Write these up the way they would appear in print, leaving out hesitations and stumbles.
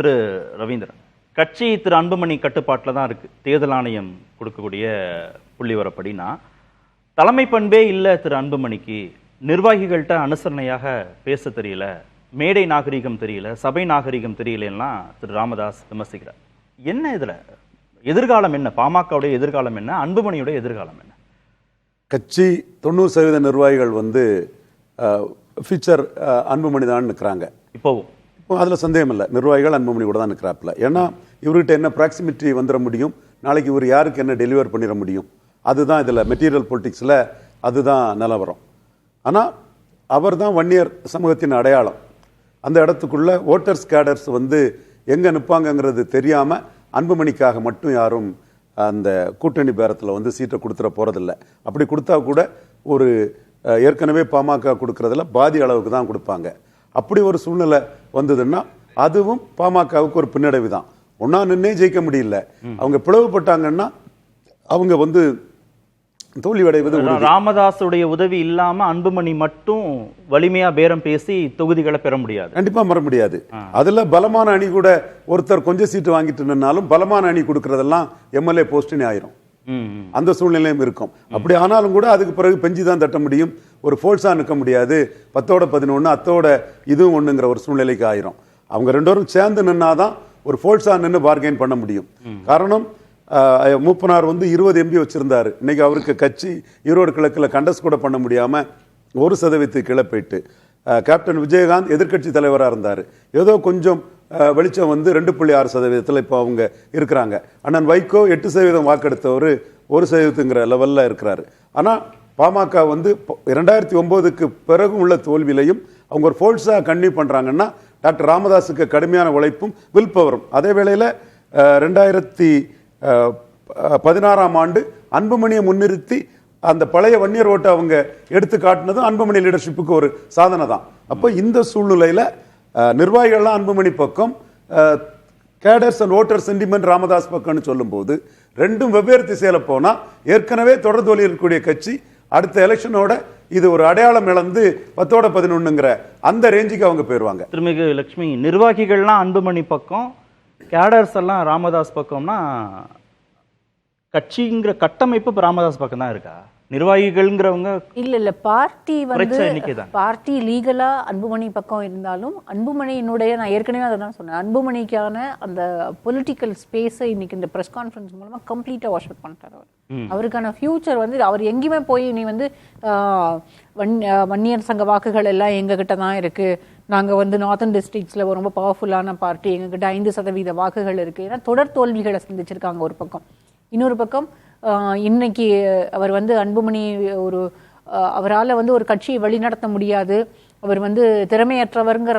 திரு ரவீந்திரன், கட்சி திரு அன்புமணி கட்டுப்பாட்டில் தான் இருக்கு. தேர்தல் ஆணையம் கொடுக்கக்கூடிய புள்ளிவரப்படினா தலைமை பண்பே இல்லை திரு அன்புமணிக்கு. நிர்வாகிகள்கிட்ட அனுசரணையாக பேச தெரியல, மேடை நாகரிகம் தெரியல, சபை நாகரிகம் தெரியலன்னா திரு ராமதாஸ் விமர்சிக்கிறார். என்ன இதுல எதிர்காலம் என்ன? பாமகவுடைய எதிர்காலம் என்ன? அன்புமணியுடைய எதிர்காலம் என்ன? கட்சி 90% நிர்வாகிகள் ஃபியூச்சர் அன்புமணி தான் நிற்கிறாங்க. இப்போ அதில் சந்தேகம் இல்லை, நிர்வாகிகள் அன்புமணி கூட தான் நிற்கிறாப்புல. ஏன்னா இவர்கிட்ட என்ன ப்ராக்சிமிட்டி வந்துட முடியும், நாளைக்கு இவர் யாருக்கு என்ன டெலிவர் பண்ணிட முடியும், அதுதான் இதில் மெட்டீரியல் பொலிட்டிக்ஸில் அதுதான் நிலவரம். ஆனால் அவர் தான் வன்னியர் சமூகத்தின் அடையாளம். அந்த இடத்துக்குள்ள ஓட்டர்ஸ் கேடர்ஸ் எங்கே நிற்பாங்கங்கிறது தெரியாமல் அன்புமணிக்காக மட்டும் யாரும் அந்த கூட்டணி பேரத்தில் சீட்டை கொடுத்துட போகிறதில்ல. அப்படி கொடுத்தா கூட ஒரு ஏற்கனவே பாமக கொடுக்கறதுல பாதி அளவுக்கு தான் கொடுப்பாங்க. அப்படி ஒரு சூழ்நிலை வந்ததுன்னா அதுவும் பாமகவுக்கு ஒரு பின்னடைவு தான். ஒன்னா நின்னே ஜெயிக்க முடியல, அவங்க பிளவுபட்டாங்கன்னா அவங்க தோல்வி அடைவது. ராமதாசுடைய உதவி இல்லாம அன்புமணி மட்டும் வலிமையா பேரம் பேசி தொகுதிகளை பெற முடியாது, கண்டிப்பா பெற முடியாது. அதுல பலமான அணி கூட ஒருத்தர் கொஞ்சம் சீட்டு வாங்கிட்டு நின்னாலும் பலமான அணி கொடுக்கறதெல்லாம் எம்எல்ஏ போஸ்ட்னு ஆயிரும். அந்த சூழ்நிலையும் இருக்கும். அப்படி ஆனாலும் கூட அதுக்கு பிறகு பெஞ்சி தான் தட்ட முடியும், ஒரு ஃபோல்ஸா நிற்க முடியாது. 10-11 அத்தோட இதுவும் ஒண்ணுங்கிற ஒரு சூழ்நிலைக்கு ஆயிரும். அவங்க ரெண்டு பேரும் சேர்ந்து நின்னாதான் ஒரு ஃபோல்ஸா நின்று பார்கெயின் பண்ண முடியும். காரணம் மூப்பனார் 20 எம்பி வச்சிருந்தாரு. இன்னைக்கு அவருக்கு கட்சி ஈரோடு கிழக்கில் கண்டஸ் கூட பண்ண முடியாம 1% கீழே போயிட்டு, கேப்டன் விஜயகாந்த் எதிர்கட்சி தலைவராக இருந்தார். ஏதோ கொஞ்சம் வெளிச்சம் 2.6% இப்போ அவங்க இருக்கிறாங்க. அண்ணன் வைகோ 8% வாக்கெடுத்தவர் 1% லெவலில் இருக்கிறாரு. ஆனால் பாமக 2009க்கு பிறகு உள்ள தோல்வியிலையும் அவங்க ஒரு ஃபோல்ஸாக கன்டினியூ பண்ணுறாங்கன்னா டாக்டர் ராமதாஸுக்கு கடுமையான உழைப்பும் வில் பவரும். அதே வேளையில் 2016ஆம் ஆண்டு அன்புமணியை முன்னிறுத்தி அந்த பழைய வன்னியர் ஓட்டை அவங்க எடுத்து காட்டினதும் அன்புமணி லீடர்ஷிப்புக்கு ஒரு சாதனை தான். அப்போ இந்த சூழ்நிலையில் நிர்வாகிகள்லாம் அன்புமணி பக்கம், cadres and voter sentiment Ramadoss பக்கம்னு சொல்லும்போது ரெண்டும் வெவ்வேறு திசையில போனா ஏற்கனவே தொடர் தோல்வி இருக்கக்கூடிய கட்சி அடுத்த எலெக்ஷனோட இது ஒரு அடையாளம் இழந்து 10-11ங்கிற அந்த ரேஞ்சுக்கு அவங்க போயிருவாங்க. திருமிகு லட்சுமி, நிர்வாகிகள்லாம் அன்புமணி பக்கம், கேடர்ஸ் எல்லாம் ராமதாஸ் பக்கம்னா கட்சிங்கிற கட்டமைப்பு ராமதாஸ் பக்கம் தான் இருக்கா? நிர்வாகிகள்ங்கிறவங்க இல்ல பார்ட்டி லீகலா அன்புமணி பக்கம் இருந்தாலும் அன்புமணியினுடைய, நான் ஏற்கனவே அதை தான் சொன்னேன், அன்புமணிக்கான அந்த பொலிட்டிக்கல் ஸ்பேஸை இன்னைக்கு இந்த பிரஸ் கான்ஃபரன்ஸ் மூலமா கம்ப்ளீட்டா வாஷ் அவுட் பண்ணிட்டார். அவருக்கான ஃபியூச்சர் அவர் எங்கேயுமே போய் நீ வன்னியர் சங்க வாக்குகள் எல்லாம் எங்ககிட்ட தான் இருக்கு, நாங்க நார்த்தன் டிஸ்ட்ரிக்ட்ஸ்ல ரொம்ப பவர்ஃபுல்லான பார்ட்டி, எங்ககிட்ட 5% வாக்குகள் இருக்கு. ஏன்னா தொடர் தோல்விகளை சந்திச்சிருக்காங்க ஒரு பக்கம். இன்னொரு பக்கம் இன்னைக்கு அவர் அன்புமணி அவரால் ஒரு கட்சியை வழிநடத்த முடியாது, அவர் திறமையற்றவர்ங்கிற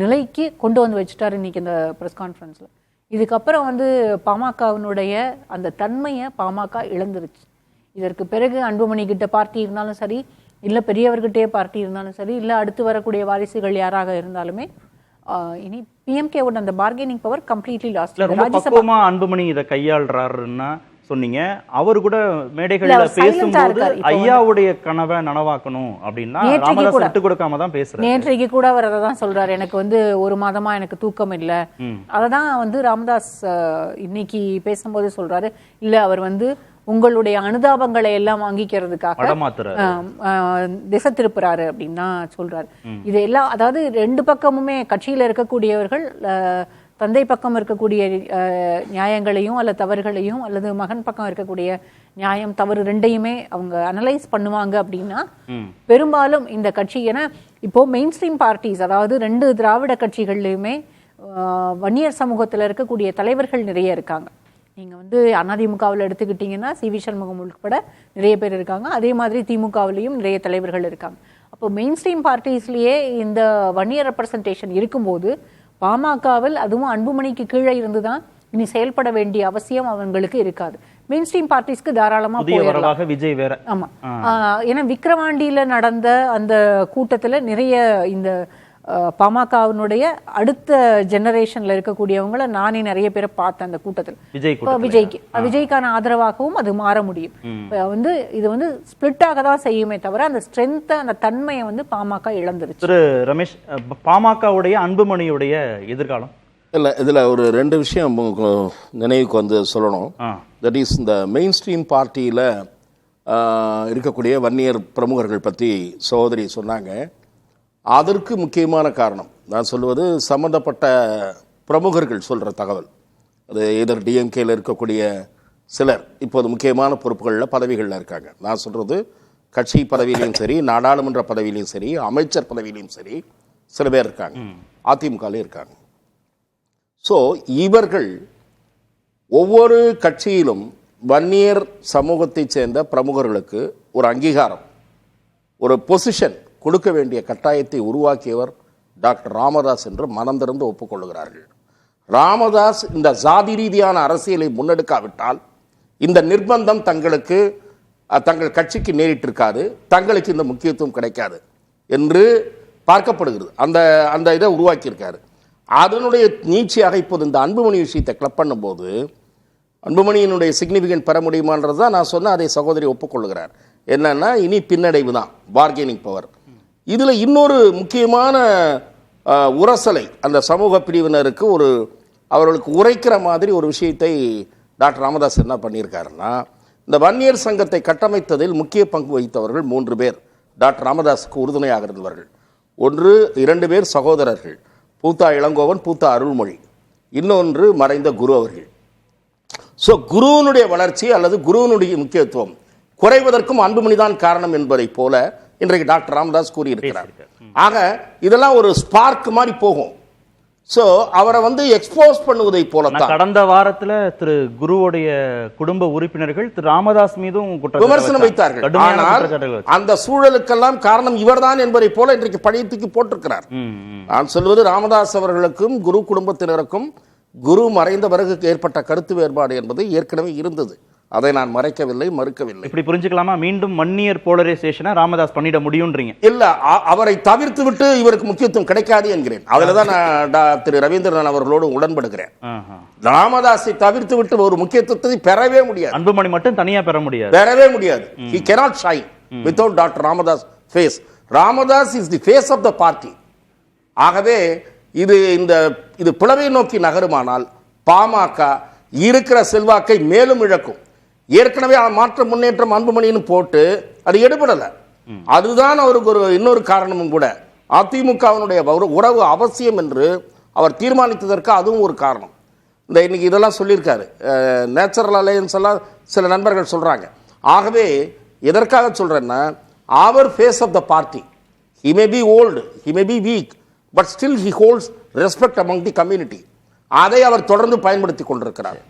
நிலைக்கு கொண்டு வச்சுட்டார் இன்னைக்கு இந்த ப்ரெஸ் கான்ஃபரன்ஸ்ல. இதுக்கப்புறம் பாமகவினுடைய அந்த தன்மையை பாமக இழந்துருச்சு. இதற்கு பிறகு அன்புமணி கிட்ட பார்ட்டி இருந்தாலும் சரி, இல்லை பெரியவர்கிட்டே பார்ட்டி இருந்தாலும் சரி, இல்லை அடுத்து வரக்கூடிய வாரிசுகள் யாராக இருந்தாலுமே இனி பிஎம்கேவோட அந்த bargaining power completely last. Rajya Sabha Anbumani இதை கையாளுறாருன்னா சொன்னீங்க. அவர் கூட மேடைகள்ல பேசும்போது ஐயாவுடைய கனவை நனவாக்கணும் அப்படின்னா ராமதாஸ் விட்டு கொடுக்காம தான் பேசுறாரு. நேற்றைக்கு கூட அவர் அதை தான் சொல்றாரு, எனக்கு 1 மாதமா எனக்கு தூக்கம் இல்லை. அததான் ராமதாஸ் இன்னைக்கு பேசும்போது சொல்றாரு, இல்ல அவர் உங்களுடைய அனுதாபங்களை எல்லாம் வாங்கிக்கிறதுக்காக திசை திருப்புறாரு அப்படின்னு தான் சொல்றாரு. இது எல்லாம் அதாவது 2 பக்கமுமே கட்சியில இருக்கக்கூடியவர்கள் தந்தை பக்கம் இருக்கக்கூடிய நியாயங்களையும் அல்லது தவறுகளையும் அல்லது மகன் பக்கம் இருக்கக்கூடிய நியாயம் தவறு ரெண்டையுமே அவங்க அனலைஸ் பண்ணுவாங்க அப்படின்னா பெரும்பாலும் இந்த கட்சி, ஏன்னா இப்போ மெயின் ஸ்ட்ரீம் பார்ட்டிஸ், அதாவது 2 திராவிட கட்சிகள்லையுமே வன்னியர் சமூகத்தில் இருக்கக்கூடிய தலைவர்கள் நிறைய இருக்காங்க. நீங்க அதிமுகவில் எடுத்துக்கிட்டீங்கன்னா சி.வி. சண்முகம் உட்பட நிறைய பேர் இருக்காங்க. அதே மாதிரி திமுகவிலையும் நிறைய தலைவர்கள் இருக்காங்க. அப்போ மெயின் ஸ்ட்ரீம் பார்ட்டிஸ்லயே இந்த வன்னியர் ரெப்ரசன்டேஷன் இருக்கும்போது பாமகவில் அதுவும் அன்புமணிக்கு கீழே இருந்துதான் இனி செயல்பட வேண்டிய அவசியம் அவங்களுக்கு இருக்காது. மெயின் ஸ்ட்ரீம் பார்ட்டிஸ்க்கு தாராளமா போயிடலாம். விஜய் வேற. ஆமா, ஏன்னா விக்கிரவாண்டியில நடந்த அந்த கூட்டத்துல நிறைய இந்த பாமகவினுடைய அடுத்த ஜெனரேஷன்ல இருக்கக்கூடியவங்களை நானே நிறைய பேரை பார்த்தேன் அந்த கூட்டத்தில். விஜய்க்கான ஆதரவாகவும் அது மாற முடியும். இது ஸ்பிளிட்டாக தான் செய்யுமே தவிர அந்த ஸ்ட்ரென்த், அந்த தன்மையை பாமக இழந்துருச்சு. திரு ரமேஷ், பாமகவுடைய அன்புமணியுடைய எதிர்காலம் இல்லை, இதில் ஒரு 2 விஷயம் நினைவுக்கு வந்து சொல்லணும். தட் இஸ் இந்த மெயின் ஸ்ட்ரீம் பார்ட்டியில் இருக்கக்கூடிய வன்னியர் பிரமுகர்கள் பற்றி சகோதரி சொன்னாங்க. அதற்கு முக்கியமான காரணம் நான் சொல்வது சம்மந்தப்பட்ட பிரமுகர்கள் சொல்கிற தகவல். அது எதிர் டிஎம்கேல இருக்கக்கூடிய சிலர் இப்போது முக்கியமான பொறுப்புகளில் பதவிகளில் இருக்காங்க. நான் சொல்கிறது கட்சி பதவியிலையும் சரி, நாடாளுமன்ற பதவியிலையும் சரி, அமைச்சர் பதவியிலையும் சரி சில பேர் இருக்காங்க, அதிமுகலையும் இருக்காங்க. ஸோ இவர்கள் ஒவ்வொரு கட்சியிலும் வன்னியர் சமூகத்தைச் சேர்ந்த பிரமுகர்களுக்கு ஒரு அங்கீகாரம், ஒரு பொசிஷன் கொடுக்க வேண்டிய கட்டாயத்தை உருவாக்கியவர் டாக்டர் ராமதாஸ் என்று மனம் திறந்து ஒப்புக்கொள்ளுகிறார்கள். ராமதாஸ் இந்த ஜாதி ரீதியான அரசியலை முன்னெடுக்காவிட்டால் இந்த நிர்பந்தம் தங்களுக்கு தங்கள் கட்சிக்கு நேரிட்டிருக்காது, தங்களுக்கு இந்த முக்கியத்துவம் கிடைக்காது என்று பார்க்கப்படுகிறது. அந்த இதை உருவாக்கியிருக்காரு. அதனுடைய நீட்சியாக இப்போது இந்த அன்புமணி விஷயத்தை கிளப் பண்ணும்போது அன்புமணியினுடைய சிக்னிஃபிகன்ட் பெற முடியுமான்றது தான் நான் சொன்ன அதை சகோதரி ஒப்புக்கொள்ளுகிறார். என்னன்னா இனி பின்னடைவு தான், பார்கெனிங் பவர். இதில் இன்னொரு முக்கியமான உரசலை அந்த சமூக பிரிவினருக்கு அவர்களுக்கு உரைக்கிற மாதிரி ஒரு விஷயத்தை டாக்டர் ராமதாஸ் என்ன பண்ணியிருக்காருன்னா, இந்த வன்னியர் சங்கத்தை கட்டமைத்ததில் முக்கிய பங்கு வகித்தவர்கள் 3 பேர் டாக்டர் ராமதாஸுக்கு உறுதுணையாக இருந்தவர்கள். 2 பேர் சகோதரர்கள், பூத்தா இளங்கோவன், பூத்தா அருள்மொழி, இன்னொன்று மறைந்த குரு அவர்கள். ஸோ குருவனுடைய வளர்ச்சி அல்லது குருவனுடைய முக்கியத்துவம் குறைவதற்கும் அன்புமணி தான் காரணம் என்பதை போல இன்றைக்கு டாக்டர் ராமதாஸ் கூறியிருக்கிறார். ஆக இதெல்லாம் ஒரு ஸ்பார்க் மாதிரி போகும். ஸோ அவரை வந்து எக்ஸ்போஸ் பண்ணுவதை போலத்தான் கடந்த வாரத்தில் திரு குருவுடைய குடும்ப உறுப்பினர்கள் திரு ராமதாஸ் மீதும் விமர்சனம் வைத்தார்கள். ஆனால் அந்த சூழலுக்கெல்லாம் காரணம் இவர்தான் என்பதை போல இன்றைக்கு பழைய தூக்கி போட்டிருக்கிறார். நான் சொல்வது ராமதாஸ் அவர்களுக்கும் குரு குடும்பத்தினருக்கும் குரு மறைந்த பிறகு ஏற்பட்ட கருத்து வேறுபாடு என்பது ஏற்கனவே இருந்தது. அதை நான் மறைக்கவில்லை, மறுக்கவில்லை. இப்படி புரிஞ்சுக்கலாமா? மீண்டும் மன்னியர் போலரைசேஷனை ராமதாஸ் பண்ணிட முடியும்ன்றீங்க? இல்ல, அவரை தவிர்த்து விட்டு இவருக்கு முக்கியத்துவம் கிடைக்காது என்கிறேன். அதுலதான் நான் திரு ரவீந்திரன் அவர்களோடு உடன்படுகிறேன். ராமதாஸை தவிர்த்து விட்டு ஒரு முக்கியத்துவத்தை பெறவே முடியாது. அன்புமணி மட்டும் தனியா பெறவே முடியாது. He cannot shine without Dr. Ramadas face. Ramadas is the face of the party. ஆகவே இது பிளவை நோக்கி நகருமானால் பாமக இருக்கிற செல்வாக்கை மேலும் இழக்கும். ஏற்கனவே மாற்ற முன்னேற்றம் அன்புமணின்னு போட்டு அது எடுபடல. அதுதான் அவருக்கு இன்னொரு காரணமும் கூட. அதிமுகவினுடைய உறவு அவசியம் என்று அவர் தீர்மானித்ததற்கு அதுவும் ஒரு காரணம். இன்னைக்கு இதெல்லாம் சொல்லியிருக்காரு, நேச்சுரல் அலையன்ஸ் எல்லாம் சில நண்பர்கள் சொல்றாங்க. ஆகவே எதற்காக சொல்றேன்னா, அவர் face of the party. He may be old, he may be weak, but still he holds respect among the community. அதை அவர் தொடர்ந்து பயன்படுத்திக் கொண்டிருக்கிறார்.